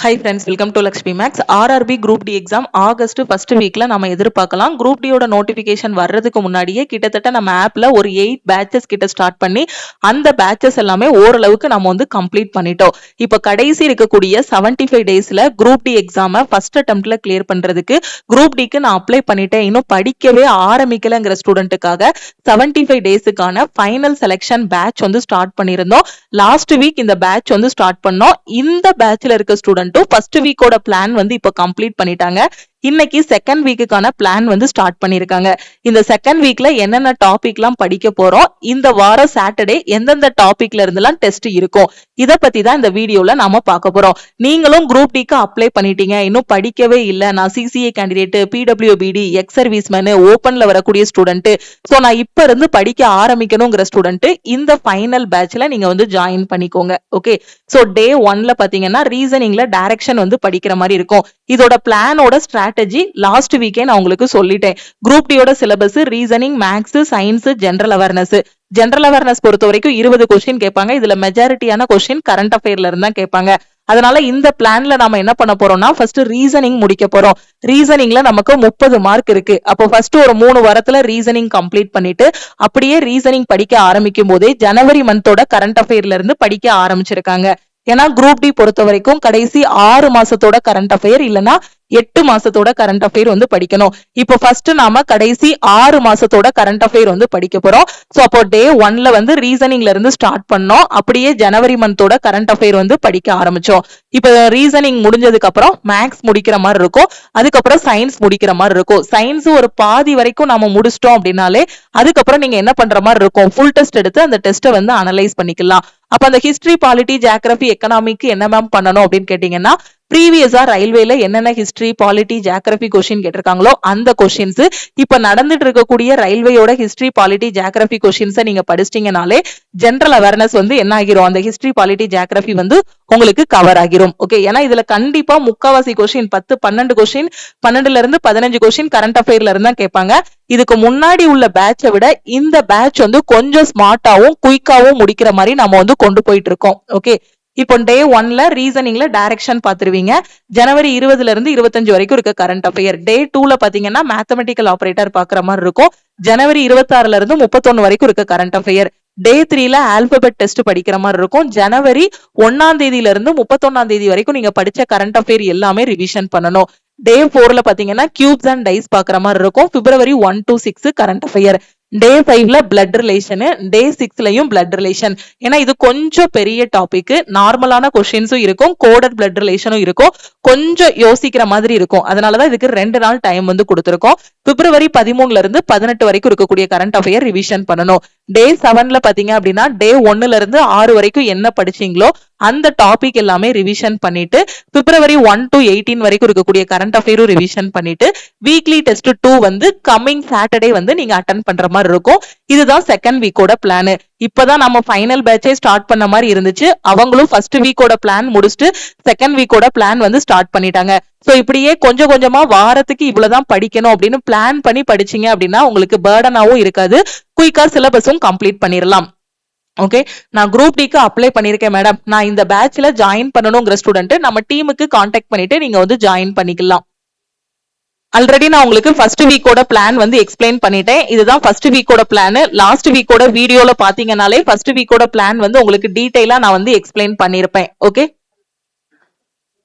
Hi friends, welcome to Lakshmi Max. RRB Group D exam August first வீக்ல நம்ம எதிர்பார்க்கலாம். Group டியோட notification வர்றதுக்கு முன்னாடியே கிட்டத்தட்ட நம்ம ஆப்ல ஒரு 8 பேட்சஸ் கிட்ட ஸ்டார்ட் பண்ணி அந்த பேட்சஸ் எல்லாமே ஓரளவுக்கு நம்ம வந்து கம்ப்ளீட் பண்ணிட்டோம். இப்போ கடைசி இருக்கக்கூடிய 75 டேஸ்ல குரூப் டி எக்ஸாம ஃபர்ஸ்ட் அட்டெம்ப்ட்ல கிளியர் பண்றதுக்கு குரூப் டிக்கு நான் அப்ளை பண்ணிட்டேன். இன்னும் படிக்கவே ஆரம்பிக்கலங்கிற ஸ்டூடெண்ட்டுக்காக 75 டேஸுக்கான ஃபைனல் செலெக்ஷன் பேட்ச் வந்து ஸ்டார்ட் பண்ணியிருந்தோம். லாஸ்ட் வீக் இந்த பேட்ச் வந்து ஸ்டார்ட் பண்ணோம். இந்த பேட்ச்ல இருக்க ஸ்டூடெண்ட் ஃபர்ஸ்ட் வீக்கோட பிளான் வந்து இப்ப கம்ப்ளீட் பண்ணிட்டாங்க. இன்னைக்கு செகண்ட் வீக்குக்கான பிளான் வந்து ஸ்டார்ட் பண்ணிருக்காங்க. இந்த செகண்ட் வீக்ல என்னென்ன டாபிக்லாம் படிக்க போறோம், இந்த வாரம் சாட்டர்டே எந்தெந்த டாபிக்ல இருந்தெல்லாம் டெஸ்ட் இருக்கும், இத பத்தி தான் இந்த வீடியோல நாம பார்க்க போறோம். நீங்களும் குரூப் டிக்கு அப்ளை பண்ணிட்டீங்க, இன்னும் படிக்கவே இல்ல, நான் CCA candidate, PWBD, X serviceman, ஓபன்ல வரக்கூடிய ஸ்டூடெண்ட், சோ நான் இப்ப இருந்து படிக்க ஆரம்பிக்கணுங்கிற ஸ்டூடெண்ட் இந்த ஃபைனல் பேட்ச்ல நீங்க வந்து ஜாயின் பண்ணிக்கோங்க. ஓகே, சோ டே 1ல பாத்தீங்கன்னா ரீசனிங்ல டைரக்ஷன் வந்து படிக்கிற மாதிரி இருக்கும். இதோட பிளானோட ஸ்ட்ராட்டஜி லாஸ்ட் வீக்கே நான் உங்களுக்கு சொல்லிட்டேன். குரூப் டியோட syllabus reasoning, maths, science, general awareness. General awareness பொறுத்த வரைக்கும் 20 கொஸ்டின் கேட்பாங்க. இதுல மெஜாரிட்டியான கொஸ்டின் கரண்ட் அஃபேர்ல இருந்தா கேட்பாங்க. அதனால இந்த பிளான்ல நாம என்ன பண்ண போறோம்னா ஃபர்ஸ்ட் ரீசனிங் முடிக்க போறோம். ரீசனிங்ல நமக்கு 30 மார்க் இருக்கு. அப்போ ஃபர்ஸ்ட் ஒரு 3 வாரத்துல ரீசனிங் கம்ப்ளீட் பண்ணிட்டு அப்படியே ரீசனிங் படிக்க ஆரம்பிக்கும் போதே ஜனவரி மந்தோட கரண்ட் அஃபேர்ல இருந்து படிக்க ஆரம்பிச்சிருக்காங்க. ஏன்னா குரூப் டி பொறுத்த வரைக்கும் கடைசி 6 மாசத்தோட கரண்ட் அஃபேர் இல்லனா 8 மாசத்தோட கரண்ட் அஃபேர் வந்து படிக்கணும். இப்போ ஃபர்ஸ்ட் நாம கடைசி 6 மாசத்தோட கரண்ட் அஃபேர் வந்து படிக்க போறோம். சோ அப்போ டே 1ல வந்து ரீசனிங்ல இருந்து ஸ்டார்ட் பண்ணோம். அப்படியே ஜனவரி மந்தோட கரண்ட் அஃபேர் வந்து படிக்க ஆரம்பிச்சோம். இப்போ ரீசனிங் முடிஞ்சதுக்கு அப்புறம் மேக்ஸ் முடிக்கிற மாதிரி இருக்கும். அதுக்கப்புறம் சயின்ஸ் முடிக்கிற மாதிரி இருக்கும். சயின்ஸ் ஒரு பாதி வரைக்கும் நாம முடிச்சிட்டோம் அப்படின்னாலே அதுக்கப்புறம் நீங்க என்ன பண்ற மாதிரி இருக்கும், ஃபுல் டெஸ்ட் எடுத்து அந்த டெஸ்ட்டை வந்து அனலைஸ் பண்ணிக்கலாம். அப்ப அந்த ஹிஸ்டரி, பாலிட்டி, ஜியோகிராஃபி, எக்கனாமிக் என்ன மேம் பண்ணணும் அப்படின்னு கேட்டீங்கன்னா, ப்ரீவியஸா ரயில்வேல என்னென்ன ஹிஸ்டரி, பாலிட்டி, ஜியோகிராஃபி கொஸ்டின் கேட்டிருக்காங்களோ அந்த கொஸ்டின்ஸ் இப்ப நடந்துட்டு இருக்கக்கூடிய ரயில்வேயோட ஹிஸ்டரி, பாலிட்டி, ஜியோகிராஃபி கொஸ்டின்ஸை நீங்க படிச்சிட்டீங்கனாலே ஜெனரல் அவேர்னஸ் வந்து என்ன ஆகிரும், அந்த ஹிஸ்டரி, பாலிட்டி, ஜியோகிராஃபி வந்து உங்களுக்கு கவர் ஆகிரும். ஓகே, ஏன்னா இதுல கண்டிப்பா முக்காவாசி கொஸ்டின் 10, 12 கொஸ்டின், 12ல இருந்து 15 கொஸ்டின் கரண்ட் அஃபேர்ல இருந்தா கேட்பாங்க. இதுக்கு முன்னாடி உள்ள பேட்சை விட இந்த பேட்ச் வந்து கொஞ்சம் ஸ்மார்ட்டாவும் குயிக்காவும் முடிக்கிற மாதிரி நம்ம வந்து கொண்டு போயிட்டு இருக்கோம். ஓகே, இப்போ டே 1ல ரீசனிங்ல டைரக்ஷன் பாத்துருவீங்க. ஜனவரி 20ல இருந்து 25 வரைக்கும் இருக்க கரண்ட் அஃபேர். டே 2ல பாத்தீங்கன்னா மேத்தமெட்டிக்கல் ஆபரேட்டர் பாக்குற மாதிரி இருக்கும். ஜனவரி 26ல இருந்து 31 வரைக்கும் இருக்க கரண்ட் அஃபேர். டே 3ல ஆல்பபெட் டெஸ்ட் படிக்கிற மாதிரி இருக்கும். ஜனவரி 1ஆம் தேதியில இருந்து 31ஆம் தேதி வரைக்கும் நீங்க படிச்ச கரண்ட் அஃபேர் எல்லாமே ரிவிஷன் பண்ணணும். டே 4ல பாத்தீங்கன்னா கியூப்ஸ் அண்ட் டைஸ் பாக்குற மாதிரி இருக்கும். February 1 to 6 current affair. Day 5ல பிளட் ரிலேஷன், டே 6லயும் பிளட் ரிலேஷன். ஏன்னா இது கொஞ்சம் பெரிய டாபிக், நார்மலான கொஸ்டின்ஸும் இருக்கும், கோடட் பிளட் ரிலேஷனும் இருக்கும், கொஞ்சம் யோசிக்கிற மாதிரி இருக்கும். அதனாலதான் இதுக்கு 2 நாள் டைம் வந்து கொடுத்திருக்கோம். பிப்ரவரி 13ல இருந்து 18 வரைக்கும் இருக்கக்கூடிய கரண்ட் அஃபேர் ரிவிஷன் பண்ணணும். டே 7ல பாத்தீங்க அப்படின்னா டே 1ல இருந்து 6 வரைக்கும் என்ன படிச்சீங்களோ அந்த டாபிக் எல்லாமே ரிவிஷன் பண்ணிட்டு பிப்ரவரி 1 to 18 வரைக்கும் இருக்கக்கூடிய கரண்ட் அஃபேரும் ரிவிஷன் பண்ணிட்டு வீக்லி டெஸ்ட் 2 வந்து கம்மிங் சாட்டர்டே வந்து நீங்க அட்டெண்ட் பண்ற மாதிரி இருக்கும். இதுதான் செகண்ட் வீக்கோட பிளான். இப்பதான் நம்ம ஃபைனல் பேட்சே ஸ்டார்ட் பண்ண மாதிரி இருந்துச்சு. அவங்களும் ஃபர்ஸ்ட் வீக்கோட பிளான் முடிச்சுட்டு செகண்ட் வீக்கோட பிளான் வந்து ஸ்டார்ட் பண்ணிட்டாங்க. சோ இப்படியே கொஞ்சம் கொஞ்சமா வாரத்துக்கு இவ்வளவுதான் படிக்கணும் அப்படின்னு பிளான் பண்ணி படிச்சீங்க அப்படின்னா உங்களுக்கு பர்டனாவும் இருக்காது, குயிக்கா சிலபஸும் கம்ப்ளீட் பண்ணிடலாம். ஓகே, நான் குரூப் டிக்கு அப்ளை பண்ணிருக்கேன் மேடம், நான் இந்த பேட்ச்ல ஜாயின் பண்ணணுங்கிற ஸ்டூடெண்ட் நம்ம டீமுக்கு கான்டாக்ட் பண்ணிட்டு நீங்க வந்து ஜாயின் பண்ணிக்கலாம். ஆல்ரெடி நான் உங்களுக்கு ஃபர்ஸ்ட் வீக்கோட பிளான் வந்து எக்ஸ்பிளைன் பண்ணிட்டேன். இதுதான் ஃபர்ஸ்ட் வீக்கோட பிளான். லாஸ்ட் வீக்கோட வீடியோல பாத்தீங்கன்னாலே ஃபர்ஸ்ட் வீக்கோட பிளான் வந்து உங்களுக்கு டீடைலா நான் வந்து எக்ஸ்பிளைன் பண்ணிருப்பேன். ஓகே,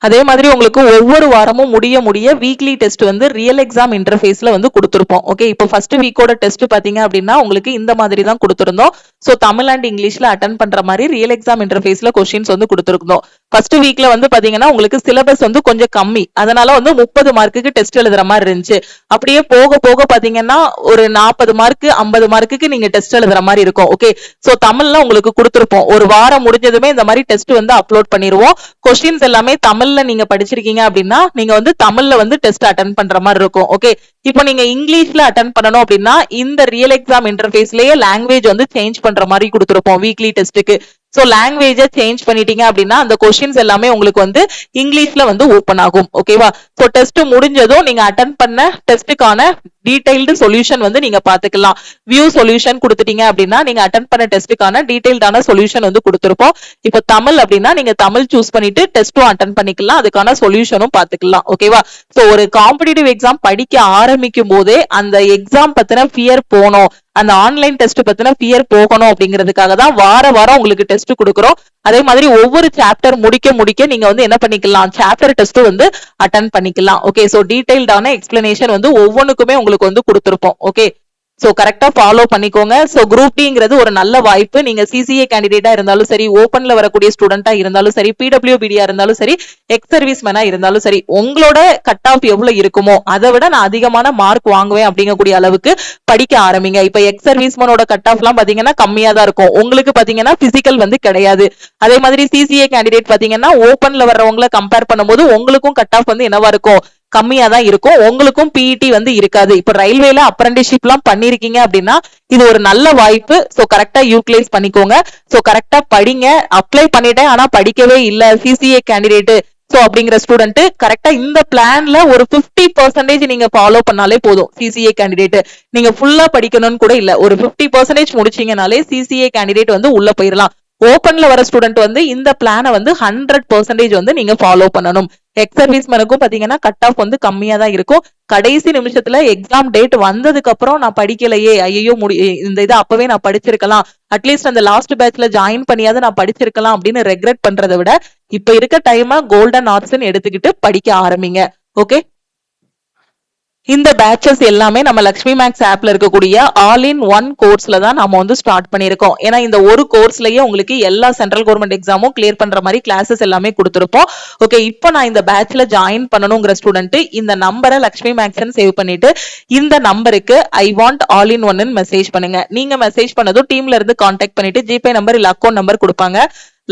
அதே மாதிரி உங்களுக்கு ஒவ்வொரு வாரமும் முடிய வீக்லி டெஸ்ட் வந்து ரியல் எக்ஸாம் இன்டர்ஃபேஸ்ல வந்து கொடுத்திருப்போம். ஓகே, இப்போ ஃபர்ஸ்ட் வீக்கோட டெஸ்ட் பாத்தீங்க அப்படின்னா உங்களுக்கு இந்த மாதிரி தான் கொடுத்திருந்தோம். சோ தமிழ் அண்ட் இங்கிலீஷ்ல அட்டென்ட் பண்ற மாதிரி ரியல் எக்ஸாம் இன்டர்ஃபேஸ்ல கொஸ்டின்ஸ் வந்து கொடுத்திருந்தோம். ஃபர்ஸ்ட் வீக்ல வந்து பாத்தீங்கன்னா உங்களுக்கு சிலபஸ் வந்து கொஞ்சம் கம்மி, அதனால வந்து 30 மார்க்குக்கு டெஸ்ட் எழுதுற மாதிரி இருந்துச்சு. அப்படியே போக போக பாத்தீங்கன்னா ஒரு 40 மார்க் 50 மார்க்குக்கு நீங்க டெஸ்ட் எழுதுற மாதிரி இருக்கும். ஓகே, சோ தமிழ்ல உங்களுக்கு கொடுத்திருப்போம். ஒரு வாரம் முடிஞ்சதுமே இந்த மாதிரி டெஸ்ட் வந்து அப்லோட் பண்ணிடுவோம். கொஸ்டின்ஸ் எல்லாமே தமிழ்ல நீங்க படிச்சிருக்கீங்க அப்படின்னா நீங்க வந்து தமிழ்ல வந்து டெஸ்ட் அட்டென்ட் பண்ற மாதிரி இருக்கும். ஓகே, இப்போ நீங்க இங்கிலீஷ்ல அட்டென்ட் பண்ணணும் அப்படின்னா இந்த ரியல் எக்ஸாம் இன்டர்ஃபேஸ்லயே லாங்குவேஜ் வந்து சேஞ்ச் பண்ற மாதிரி கொடுத்திருப்போம் வீக்லி டெஸ்ட்டுக்கு. சோ லாங்குவேஜ சேஞ்ச் பண்ணிட்டீங்க அப்படின்னா அந்த கொஸ்டின்ஸ் எல்லாமே உங்களுக்கு வந்து இங்கிலீஷ்ல வந்து ஓபன் ஆகும். ஓகேவா, சோ டெஸ்ட் முடிஞ்சதும் நீங்க அட்டென்ட் பண்ண டெஸ்ட்டுக்கான டீடைல்டு சொல்யூஷன் வந்து நீங்க பாத்துக்கலாம். வியூ சொல்யூஷன் கொடுத்துட்டீங்க அப்படின்னா நீங்க அட்டென்ட் பண்ண டெஸ்ட்டுக்கான டீடைல்டான சொல்யூஷன் வந்து கொடுத்துருப்போம். இப்போ தமிழ் அப்படின்னா நீங்க தமிழ் சூஸ் பண்ணிட்டு டெஸ்ட்டும் அட்டென்ட் பண்ணிக்கலாம், அதுக்கான சொல்யூஷனும் பாத்துக்கலாம். ஓகேவா? சோ ஒரு காம்படிட்டிவ் எக்ஸாம் படிக்க ஆரம்பிக்கும் போதே அந்த எக்ஸாம் பத்தின ஃபியர் போனோம், அந்த ஆன்லைன் டெஸ்ட் பத்தின ஃபியர் போகணும் அப்படிங்கிறதுக்காக தான் வாரம் உங்களுக்கு டெஸ்ட் கொடுக்குறோம். அதே மாதிரி ஒவ்வொரு சாப்டர் முடிக்க நீங்க வந்து என்ன பண்ணிக்கலாம், சாப்டர் டெஸ்ட் வந்து அட்டென்ட் பண்ணிக்கலாம். ஓகே, சோ டீடைல்டான எக்ஸ்பிளனேஷன் வந்து ஒவ்வொன்றுக்குமே உங்களுக்கு வந்து கொடுத்துருப்போம். ஓகே, சோ கரெக்டா ஃபாலோ பண்ணிக்கோங்க. சோ குரூப் டிங்கிறது ஒரு நல்ல வாய்ப்பு. நீங்க சிசிஏ கேண்டிடேட்டா இருந்தாலும் சரி, ஓபன்ல வரக்கூடிய ஸ்டூடெண்டா இருந்தாலும் சரி, பிடபிள்யூபிடியா இருந்தாலும் சரி, எக்ஸ் சர்வீஸ் மேனா இருந்தாலும் சரி, உங்களோட கட் ஆஃப் எவ்வளவு இருக்குமோ அதை விட நான் அதிகமான மார்க் வாங்குவேன் அப்படிங்கக்கூடிய அளவுக்கு படிக்க ஆரம்பிங்க. இப்ப எக்ஸ் சர்வீஸ் மேனோட கட் ஆஃப் எல்லாம் பாத்தீங்கன்னா கம்மியா தான் இருக்கும். உங்களுக்கு பாத்தீங்கன்னா பிசிக்கல் வந்து கிடையாது. அதே மாதிரி சிசிஏ கேண்டிடேட் பாத்தீங்கன்னா ஓபன்ல வர்றவங்களை கம்பேர் பண்ணும்போது உங்களுக்கும் கட் ஆஃப் வந்து என்னவா இருக்கும், கம்மியா தான் இருக்கும். உங்களுக்கும் பிஇடி வந்து இருக்காது. இப்ப ரயில்வேல அப்ரண்டிஸ்ஷிப் எல்லாம் பண்ணிருக்கீங்க அப்படின்னா இது ஒரு நல்ல வாய்ப்பு. சோ கரெக்டா யூட்டிலைஸ் பண்ணிக்கோங்க. சோ கரெக்டா படிங்க. அப்ளை பண்ணிட்டேன் ஆனா படிக்கவே இல்ல சிசிஏ கேண்டிடேட் சோ அப்படிங்கிற ஸ்டூடெண்ட் கரெக்டா இந்த பிளான்ல ஒரு 50% நீங்க ஃபாலோ பண்ணாலே போதும். சிசிஏ கேண்டிடேட் நீங்க ஃபுல்லா படிக்கணும்னு கூட இல்ல, ஒரு 50% முடிச்சீங்கனாலே சிசிஏ கேண்டிடேட் வந்து உள்ள போயிடலாம். ஓபன்ல வர ஸ்டூடெண்ட் வந்து இந்த பிளானை வந்து 100% வந்து நீங்க ஃபாலோ பண்ணணும். எக்ஸ் சர்வீஸ் மேனுக்கும் பாத்தீங்கன்னா கட் ஆஃப் வந்து கம்மியா தான் இருக்கும். கடைசி நிமிஷத்துல எக்ஸாம் டேட் வந்ததுக்கு அப்புறம் நான் படிக்கலையே, ஐயோ இந்த இதை அப்பவே நான் படிச்சிருக்கலாம், அட்லீஸ்ட் அந்த லாஸ்ட் பேட்ச்ல ஜாயின் பண்ணியாவது நான் படிச்சிருக்கலாம் அப்படின்னு ரெக்ரெட் பண்றதை விட இப்ப இருக்க டைமை கோல்டன் ஆர்ட்ஸ் எடுத்துக்கிட்டு படிக்க ஆரம்பிங்க. ஓகே, இந்த பேட்சஸ் எல்லாமே நம்ம லக்ஷ்மி மேக்ஸ் ஆப்ல இருக்கக்கூடிய ஆல் இன் ஒன் கோர்ஸ்ல தான் நம்ம வந்து ஸ்டார்ட் பண்ணிருக்கோம். ஏன்னா இந்த ஒரு கோர்ஸ்லயே உங்களுக்கு எல்லா சென்ட்ரல் கவர்மெண்ட் எக்ஸாமும் கிளியர் பண்ற மாதிரி கிளாஸஸ் எல்லாமே கொடுத்துருப்போம். ஓகே, இப்போ நான் இந்த பேட்ச்ல ஜாயின் பண்ணணுங்கிற ஸ்டூடெண்ட் இந்த நம்பரை லக்ஷ்மி மேக்ஸ் சேவ் பண்ணிட்டு இந்த நம்பருக்கு ஐ வாண்ட் ஆல் இன் ஒன்னு மெசேஜ் பண்ணுங்க. நீங்க மெசேஜ் பண்ணதும் டீம்ல இருந்து கான்டாக்ட் பண்ணிட்டு ஜிபே நம்பர் இல்ல அக்கௌண்ட் நம்பர் கொடுப்பாங்க.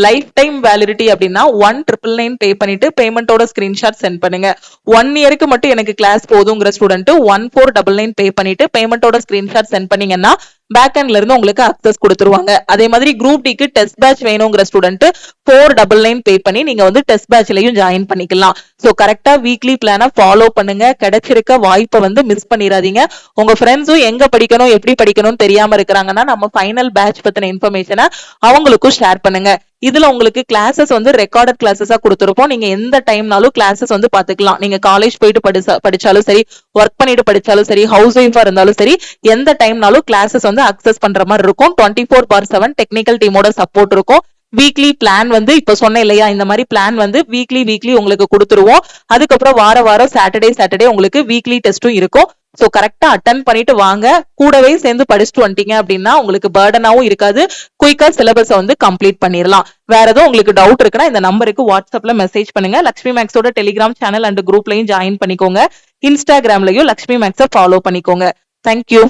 லைஃப் டைம் வேலிடிட்டி அப்படின்னா 1999 பே பண்ணிட்டு பேமெண்டோட ஸ்கிரீன்ஷாட் சென்ட் பண்ணுங்க. 1 இயருக்கு மட்டும் எனக்கு கிளாஸ் போதுங்கிற ஸ்டூடெண்ட் 1499 பே பண்ணிட்டு பேமெண்டோட ஸ்கிரீன்ஷாட் சென்ட் பண்ணீங்கன்னா பேக் எண்ட்ல இருந்து உங்களுக்கு அக்சஸ் கொடுத்துருவாங்க. அதே மாதிரி குரூப் டிக்கு டெஸ்ட் பேட்ச் வேணுங்கிற ஸ்டூடெண்ட் 499 பே பண்ணி நீங்க வந்து டெஸ்ட் பேட்ச்லயும் ஜாயின் பண்ணிக்கலாம். சோ கரெக்டா வீக்லி பிளான ஃபாலோ பண்ணுங்க. கிடைச்சிருக்க வாய்ப்பை வந்து மிஸ் பண்ணிடாதீங்க. உங்க ஃப்ரெண்ட்ஸும் எங்க படிக்கணும் எப்படி படிக்கணும் தெரியாம இருக்கிறாங்கன்னா நம்ம ஃபைனல் பேட்ச் பத்தின இன்ஃபர்மேஷனை அவங்களுக்கும் ஷேர் பண்ணுங்க. இதுல உங்களுக்கு கிளாஸஸ் வந்து ரெக்கார்டட் கிளாஸஸா கொடுத்துருப்போம். நீங்க எந்த டைம்னாலும் கிளாஸஸ் வந்து பாத்துக்கலாம். நீங்க காலேஜ் போயிட்டு படிச்சாலும் சரி, ஒர்க் பண்ணிட்டு படிச்சாலும் சரி, ஹவுஸ் ஒய்ஃபா இருந்தாலும் சரி, எந்த டைம்னாலும் கிளாஸஸ் வந்து அக்சஸ் பண்ற மாதிரி இருக்கும். 24/7 டெக்னிக்கல் டீமோட சப்போர்ட் இருக்கும். வீக்லி பிளான் வந்து இப்ப சொன்னேன் இல்லையா, இந்த மாதிரி பிளான் வந்து வீக்லி உங்களுக்கு கொடுத்துருவோம். அதுக்கப்புறம் வாரம் சாட்டர்டே உங்களுக்கு வீக்லி டெஸ்டும் இருக்கும். சோ கரெக்டா அட்டன் பண்ணிட்டு வாங்க. கூடவே சேர்ந்து படிச்சுட்டு வந்துட்டீங்க அப்படின்னா உங்களுக்கு பர்டனாவும் இருக்காது. குயிக்கா சிலபஸ வந்து கம்ப்ளீட் பண்ணிடலாம். வேற ஏதோ உங்களுக்கு டவுட் இருக்குன்னா இந்த நம்பருக்கு வாட்ஸ்அப்ல மெசேஜ் பண்ணுங்க. லக்ஷ்மி மேக்ஸோட டெலிகிராம் சேனல் அண்ட் குரூப்லயும் ஜாயின் பண்ணிக்கோங்க. இன்ஸ்டாகிராம்லயும் லக்ஷ்மி மேக்ஸை ஃபாலோ பண்ணிக்கோங்க. தேங்க்யூ.